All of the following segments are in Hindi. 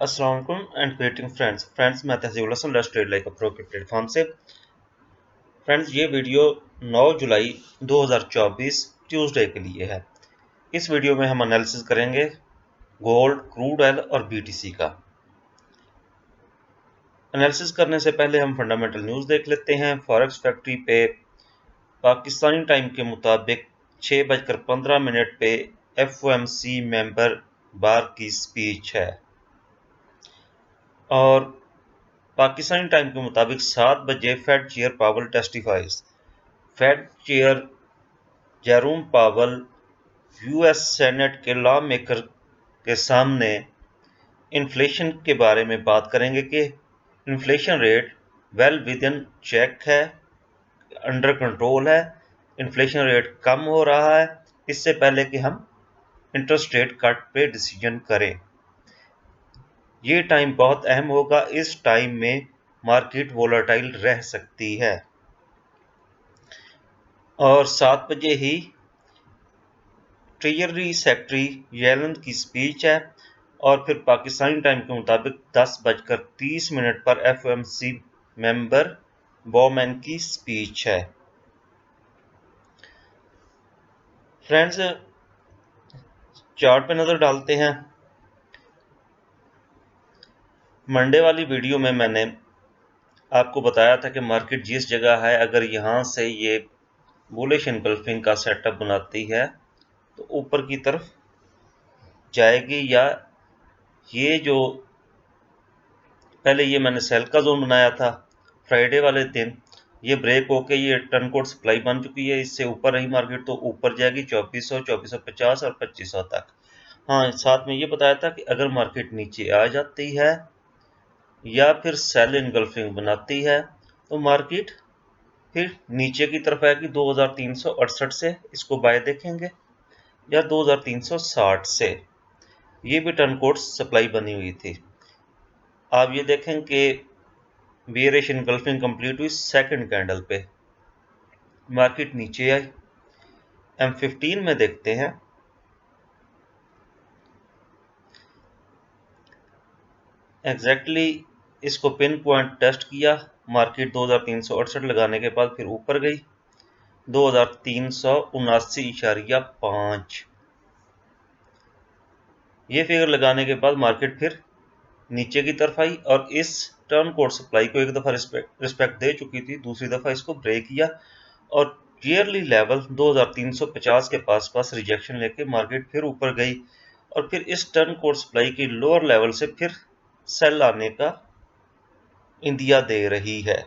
अस्सलाम वालेकुम एंड क्रिएटिंग फ्रेंड्स मैं Tehseel Hasan let's trade like a pro के प्लेटफॉर्म से। फ्रेंड्स ये वीडियो 9 जुलाई 2024 ट्यूसडे के लिए है। इस वीडियो में हम एनालिसिस करेंगे गोल्ड, क्रूड ऑयल और बीटीसी का। एनालिसिस करने से पहले हम फंडामेंटल न्यूज़ देख लेते हैं। फॉरेक्स फैक्ट्री पे पाकिस्तानी टाइम के मुताबिक 6:15 पे FOMC मेंबर बार की स्पीच है और पाकिस्तानी टाइम के मुताबिक 7 बजे Fed chair Powell testifies. Fed chair Jerome Powell US Senate के लॉ मेकर के सामने इन्फ्लेशन के बारे में बात करेंगे कि inflation rate well within check है, अंडर कंट्रोल है, इन्फ्लेशन रेट कम हो रहा है इससे पहले कि हम इंटरेस्ट रेट कट पे डिसीजन करें। ये टाइम बहुत अहम होगा। इस टाइम में मार्केट वोलेटाइल रह सकती है और 7 बजे ही ट्रेजरी सेक्रेटरी येलन की स्पीच है और फिर पाकिस्तानी टाइम के मुताबिक 10:30 पर FOMC मेंबर बॉमैन की स्पीच है। फ्रेंड्स चार्ट पे नजर डालते हैं। मंडे वाली वीडियो में मैंने आपको बताया था कि मार्केट जिस जगह है, अगर यहाँ से ये बुलिश इनगल्फिंग का सेटअप बनाती है तो ऊपर की तरफ जाएगी, या ये जो पहले ये मैंने सेल का जोन बनाया था फ्राइडे वाले दिन, ये ब्रेक होके ये टर्नकोट सप्लाई बन चुकी है। इससे ऊपर रही मार्केट तो ऊपर जाएगी 2400, 2450 और 2500 तक। हाँ, साथ में ये बताया था कि अगर मार्केट नीचे आ जाती है या फिर सेल इनगल्फिंग बनाती है तो मार्केट फिर नीचे की तरफ आएगी 2368 से, इसको बाय देखेंगे, या 2360 से। ये भी टर्नकोट सप्लाई बनी हुई थी। आप ये देखें कि बेयरिश इनगल्फिंग कंप्लीट हुई सेकंड कैंडल पे, मार्केट नीचे आई। M15 में देखते हैं, एग्जैक्टली इसको पिन पॉइंट टेस्ट किया, मार्केट 2368 लगाने के बाद फिर ऊपर गई 2379.5। ये फिगर लगाने के बाद मार्केट फिर नीचे की तरफ आई और इस टर्न कोड सप्लाई को एक दफा रिस्पेक्ट दे चुकी थी, दूसरी दफा इसको ब्रेक किया और ईयरली लेवल 2350 के पास रिजेक्शन लेके मार्केट फिर ऊपर गई और फिर इस टर्न कोड सप्लाई की लोअर लेवल से फिर सेल आने का इंदिया दे रही है।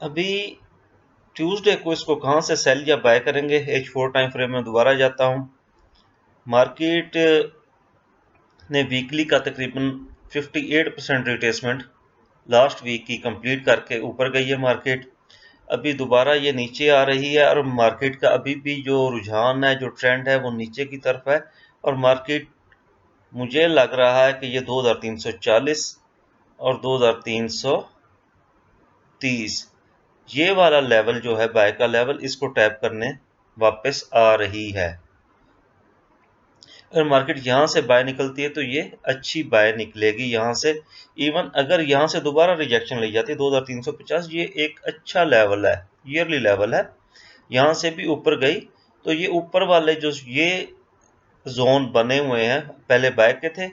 अभी ट्यूसडे को इसको कहां से सेल या बाय करेंगे, H4 टाइम फ्रेम में दोबारा जाता हूं। मार्केट ने वीकली का तकरीबन 58% रिट्रेसमेंट लास्ट वीक की कंप्लीट करके ऊपर गई है मार्केट। अभी दोबारा ये नीचे आ रही है और मार्केट का अभी भी जो रुझान है, जो ट्रेंड है, वो नीचे की तरफ है और मार्केट मुझे लग रहा है कि ये 2340 और 2330 ये वाला लेवल जो है बाय का लेवल, इसको टैप करने वापस आ रही है। अगर मार्केट यहाँ से बाय निकलती है तो ये अच्छी बाय निकलेगी यहाँ से। इवन अगर यहाँ से दोबारा रिजेक्शन ली जाती है 2350, ये एक अच्छा लेवल है, ईयरली लेवल है। यहाँ से भी ऊपर गई तो ये ऊपर वाले जो ये जोन बने हुए हैं पहले बाय के थे,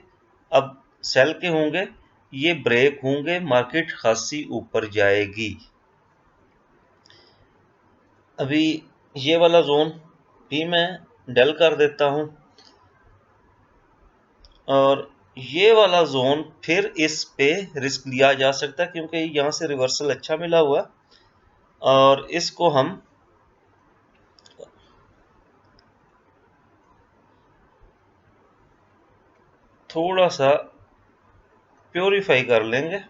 अब सेल के होंगे, ये ब्रेक होंगे, मार्केट खासी ऊपर जाएगी। अभी ये वाला जोन भी मैं डेल कर देता हूं और ये वाला जोन फिर इस पे रिस्क लिया जा सकता है क्योंकि यहाँ से रिवर्सल अच्छा मिला हुआ और इसको हम थोड़ा सा प्योरीफाई कर लेंगे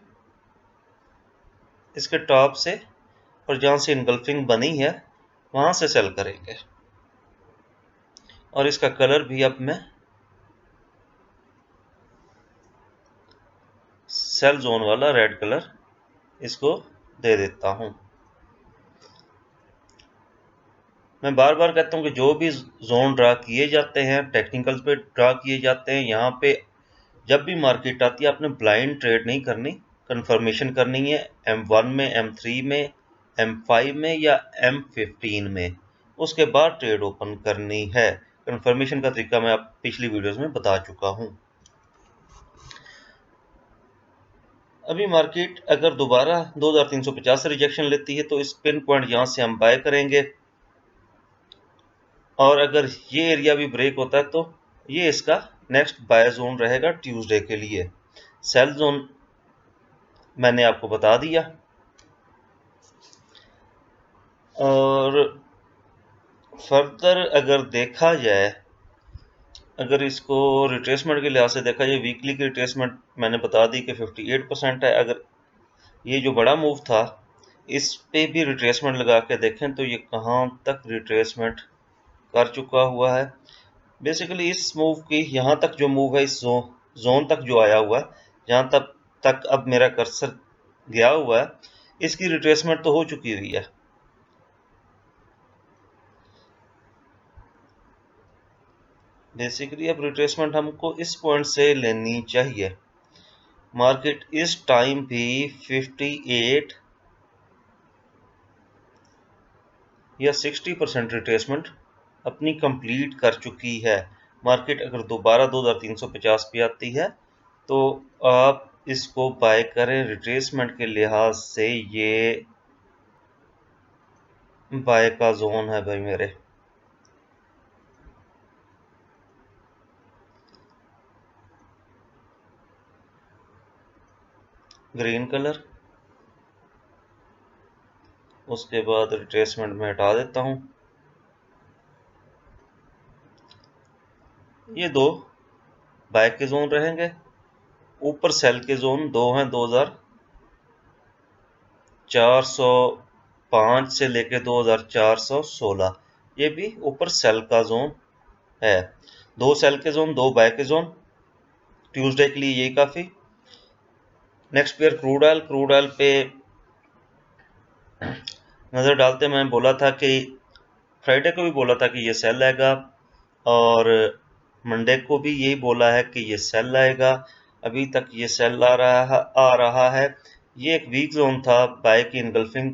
इसके टॉप से, और जहाँ से इनगल्फिंग बनी है वहां से सेल करेंगे। और इसका कलर भी अब मैं सेल जोन वाला रेड कलर इसको दे देता हूं। मैं बार बार कहता हूँ कि जो भी जोन ड्रा किए जाते हैं टेक्निकल्स पे ड्रा किए जाते हैं, यहाँ पे जब भी मार्केट आती है आपने ब्लाइंड ट्रेड नहीं करनी, कंफर्मेशन करनी है M1 में, M3 में, M5 में या M15 में, उसके बाद ट्रेड ओपन करनी है। कंफर्मेशन का तरीका मैं आप पिछली वीडियोस में बता चुका हूँ। अभी मार्केट अगर दोबारा 2350 से रिजेक्शन लेती है तो इस पिन पॉइंट यहाँ से हम बाय करेंगे, और अगर ये एरिया भी ब्रेक होता है तो ये इसका नेक्स्ट बाय जोन रहेगा ट्यूसडे के लिए। सेल जोन मैंने आपको बता दिया। और फर्दर अगर देखा जाए, अगर इसको रिट्रेसमेंट के लिहाज से देखा जाए, वीकली की रिट्रेसमेंट मैंने बता दी कि 58% है। अगर ये जो बड़ा मूव था इस पे भी रिट्रेसमेंट लगा के देखें तो ये कहाँ तक रिट्रेसमेंट कर चुका हुआ है। बेसिकली इस मूव की यहाँ तक जो मूव है, इस जोन तक जो आया हुआ है, जहाँ तक अब मेरा कर्सर गया हुआ है, इसकी रिट्रेसमेंट तो हो चुकी हुई है। बेसिकली अब रिट्रेसमेंट हमको इस पॉइंट से लेनी चाहिए। मार्केट इस टाइम भी 58 या 60% रिट्रेसमेंट अपनी कंप्लीट कर चुकी है। मार्केट अगर दोबारा 2350 पे आती है तो आप इसको बाय करें। रिट्रेसमेंट के लिहाज से ये बाय का जोन है भाई मेरे। ग्रीन कलर, उसके बाद रिट्रेसमेंट में हटा देता हूं। ये दो बाय के जोन रहेंगे। ऊपर सेल के जोन दो हैं, 2405 से लेके 2416, ये भी ऊपर सेल का जोन है। दो सेल के जोन, दो बाय के जोन, ट्यूसडे के लिए यही काफी। नेक्स्ट पेयर क्रूड ऑयल पे नजर डालते। मैं बोला था कि फ्राइडे को भी बोला था कि ये सेल आएगा, और मंडे को भी यही बोला है कि ये सेल आएगा। अभी तक ये सेल आ रहा है। ये एक वीक जोन था बाय की इनगल्फिंग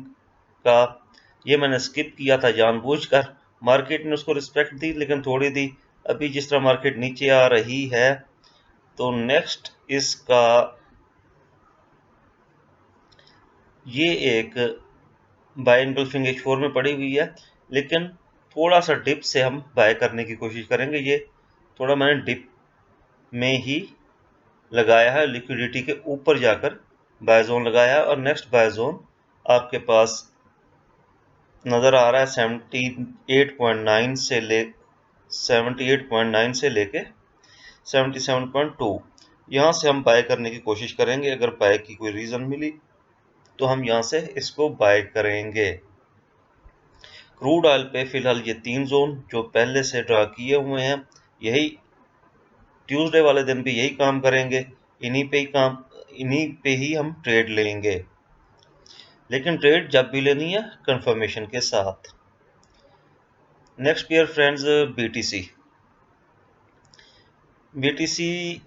का, ये मैंने स्किप किया था जानबूझकर। मार्केट ने उसको रिस्पेक्ट दी लेकिन थोड़ी दी। अभी जिस तरह मार्केट नीचे आ रही है तो नेक्स्ट इसका ये एक बाय इनगल्फिंग H4 में पड़ी हुई है, लेकिन थोड़ा सा डिप से हम बाय करने की कोशिश करेंगे। ये थोड़ा मैंने डिप में ही लगाया है, लिक्विडिटी के ऊपर जाकर बाय जोन लगाया है। और नेक्स्ट बाय जोन आपके पास नजर आ रहा है 78.9 से लेके 77.2। यहाँ से हम बाय करने की कोशिश करेंगे। अगर बाय की कोई रीजन मिली तो हम यहाँ से इसको बाय करेंगे। क्रूड ऑयल पे फिलहाल ये तीन जोन जो पहले से ड्रा किए हुए हैं, यही ट्यूसडे वाले दिन भी यही काम करेंगे। इन्हीं पे ही हम ट्रेड लेंगे, लेकिन ट्रेड जब भी लेनी है कंफर्मेशन के साथ। नेक्स्ट पेयर फ्रेंड्स, बीटीसी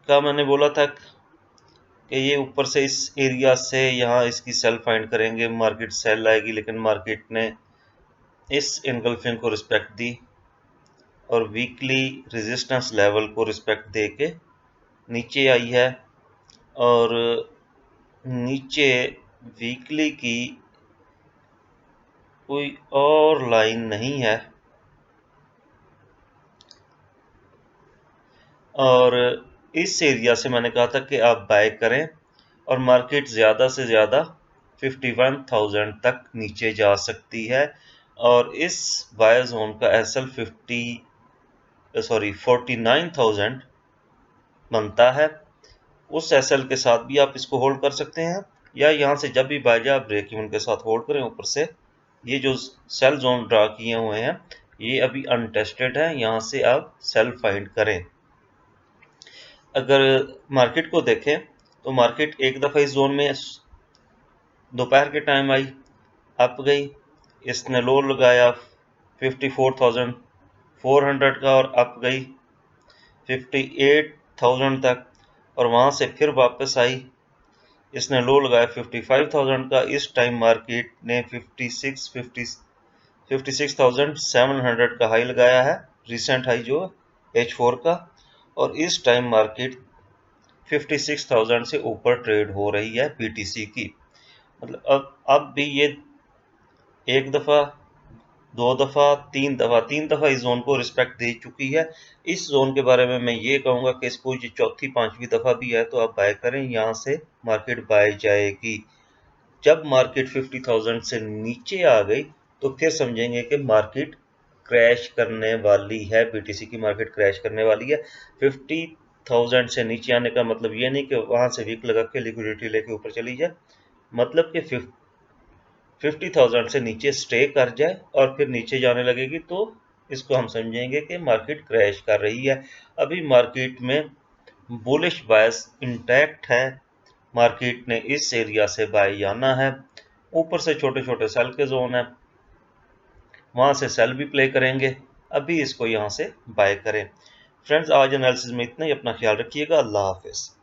का मैंने बोला था कि ये ऊपर से इस एरिया से यहाँ इसकी सेल फाइंड करेंगे, मार्केट सेल आएगी, लेकिन मार्केट ने इस इनगल्फिंग को रिस्पेक्ट दी और वीकली रेजिस्टेंस लेवल को रिस्पेक्ट दे के नीचे आई है। और नीचे वीकली की कोई और लाइन नहीं है, और इस एरिया से मैंने कहा था कि आप बाय करें, और मार्केट ज़्यादा से ज़्यादा 51,000 तक नीचे जा सकती है। और इस बाय जोन का SL 49,000 बनता है। उस SL के साथ भी आप इसको होल्ड कर सकते हैं, या यहाँ से जब भी बाय जाए ब्रेक इवन के साथ होल्ड करें। ऊपर से ये जो सेल जोन ड्रा किए हुए हैं ये अभी अनटेस्टेड है, यहाँ से आप सेल फाइंड करें। अगर मार्केट को देखें तो मार्केट एक दफ़ा इस जोन में दोपहर के टाइम आई, अप गई, इसने लो लगाया, 54,400 का और अप गई 58,000 तक और वहां से फिर वापस आई। इसने लो लगाया 55,000 का। इस टाइम मार्केट ने 56,700 का हाई लगाया है, रिसेंट हाई जो H4 का, और इस टाइम मार्केट 56,000 से ऊपर ट्रेड हो रही है BTC की। मतलब अब भी ये एक दफा, दो दफा, तीन दफा इस जोन को रिस्पेक्ट दे चुकी है। इस जोन के बारे में मैं ये कहूंगा कि इसको ये चौथी पांचवी दफा भी है तो आप बाय करें, यहां से मार्केट बाय जाएगी। जब मार्केट 50,000 से नीचे आ गई तो फिर समझेंगे कि मार्केट क्रैश करने वाली है, BTC की मार्केट क्रैश करने वाली है। 50,000 से नीचे आने का मतलब ये नहीं कि वहां से वीक लगा के लिक्विडिटी लेके ऊपर चली जाए, मतलब कि 50,000 से नीचे स्टे कर जाए और फिर नीचे जाने लगेगी तो इसको हम समझेंगे कि मार्केट क्रैश कर रही है। अभी मार्केट में बुलिश बायस इंटैक्ट है, मार्केट ने इस एरिया से बाय जाना है। ऊपर से छोटे छोटे सेल के जोन है, वहां से सेल भी प्ले करेंगे। अभी इसको यहां से बाय करें। फ्रेंड्स, आज एनालिसिस में इतना ही। अपना ख्याल रखिएगा। अल्लाह हाफिज।